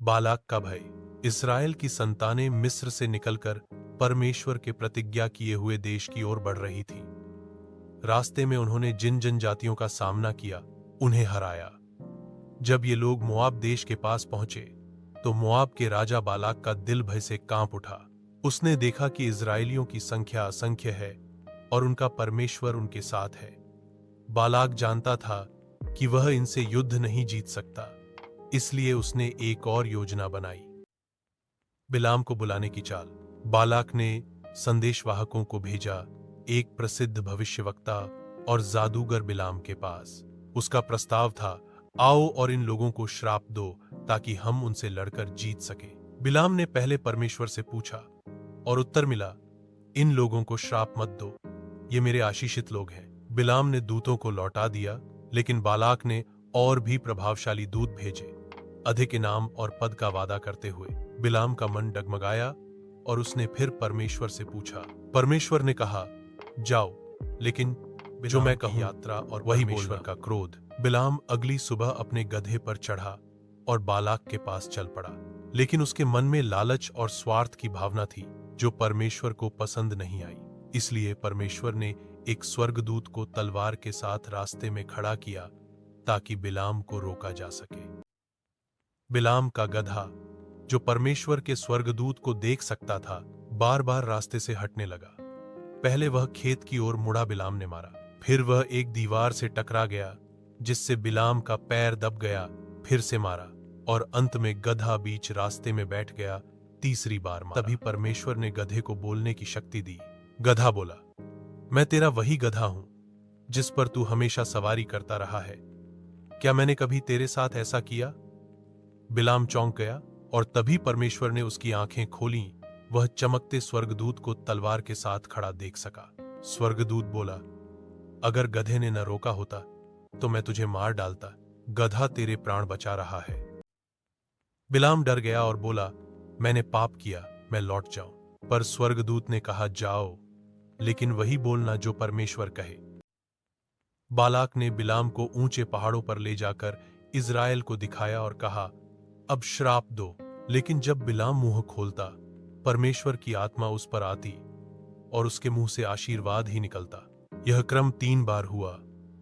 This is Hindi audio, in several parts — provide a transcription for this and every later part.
बालाक का भय। इस्राएल की संतानें मिस्र से निकलकर परमेश्वर के प्रतिज्ञा किए हुए देश की ओर बढ़ रही थी। रास्ते में उन्होंने जिन जनजातियों का सामना किया, उन्हें हराया। जब ये लोग मोआब देश के पास पहुंचे, तो मोआब के राजा बालाक का दिल भय से कांप उठा। उसने देखा कि इस्राएलियों की संख्या असंख्य है और उनका परमेश्वर उनके साथ है। बालाक जानता था कि वह इनसे युद्ध नहीं जीत सकता, इसलिए उसने एक और योजना बनाई। बिलाम को बुलाने की चाल। बालाक ने संदेशवाहकों को भेजा एक प्रसिद्ध भविष्यवक्ता और जादूगर बिलाम के पास। उसका प्रस्ताव था, आओ और इन लोगों को श्राप दो ताकि हम उनसे लड़कर जीत सके। बिलाम ने पहले परमेश्वर से पूछा और उत्तर मिला, इन लोगों को श्राप मत दो, ये मेरे आशीषित लोग हैं। बिलाम ने दूतों को लौटा दिया, लेकिन बालाक ने और भी प्रभावशाली दूत भेजे, अधिक इनाम और पद का वादा करते हुए। बिलाम का मन डगमगाया और उसने फिर परमेश्वर से पूछा। परमेश्वर ने कहा, जाओ, लेकिन जो मैं कहूं यात्रा और वही परमेश्वर का क्रोध। बिलाम अगली सुबह अपने गधे पर चढ़ा और बालाक के पास चल पड़ा, लेकिन उसके मन में लालच और स्वार्थ की भावना थी जो परमेश्वर को पसंद नहीं आई। इसलिए परमेश्वर ने एक स्वर्गदूत को तलवार के साथ रास्ते में खड़ा किया ताकि बिलाम को रोका जा सके। बिलाम का गधा, जो परमेश्वर के स्वर्गदूत को देख सकता था, बार बार रास्ते से हटने लगा। पहले वह खेत की ओर मुड़ा बिलाम ने मारा, फिर वह एक दीवार से टकरा गया जिससे बिलाम का पैर दब गया, फिर से मारा और अंत में गधा बीच रास्ते में बैठ गया, तीसरी बार मारा। तभी परमेश्वर ने गधे को बोलने की शक्ति दी। गधा बोला, मैं तेरा वही गधा हूं जिस पर तू हमेशा सवारी करता रहा है। क्या मैंने कभी तेरे साथ ऐसा किया? बिलाम चौंक गया और तभी परमेश्वर ने उसकी आंखें खोलीं। वह चमकते स्वर्गदूत को तलवार के साथ खड़ा देख सका। स्वर्गदूत बोला, अगर गधे ने न रोका होता तो मैं तुझे मार डालता। गधा तेरे प्राण बचा रहा है। बिलाम डर गया और बोला, मैंने पाप किया, मैं लौट जाऊं। पर स्वर्गदूत ने कहा, जाओ, लेकिन वही बोलना जो परमेश्वर कहे। बालाक ने बिलाम को ऊंचे पहाड़ों पर ले जाकर इज़राइल को दिखाया और कहा, अब श्राप दो। लेकिन जब बिलाम मुंह खोलता, परमेश्वर की आत्मा उस पर आती और उसके मुंह से आशीर्वाद ही निकलता। यह क्रम 3 बार हुआ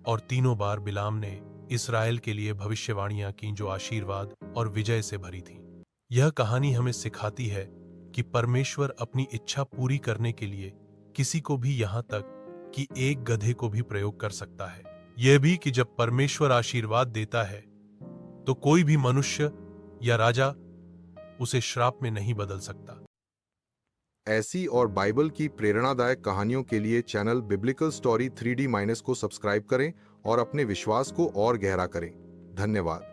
और तीनों बार बिलाम ने इस्राएल के लिए भविष्यवाणियां की जो आशीर्वाद और विजय से भरी थीं। यह कहानी हमें सिखाती है कि परमेश्वर अपनी इच्छा पूरी करने के लिए किसी को भी, यहां तक कि एक गधे को भी प्रयोग कर सकता है। यह भी कि जब परमेश्वर आशीर्वाद देता है तो कोई भी मनुष्य या राजा उसे श्राप में नहीं बदल सकता। ऐसी और बाइबल की प्रेरणादायक कहानियों के लिए चैनल बिब्लिकल स्टोरी 3D- को सब्सक्राइब करें और अपने विश्वास को और गहरा करें। धन्यवाद।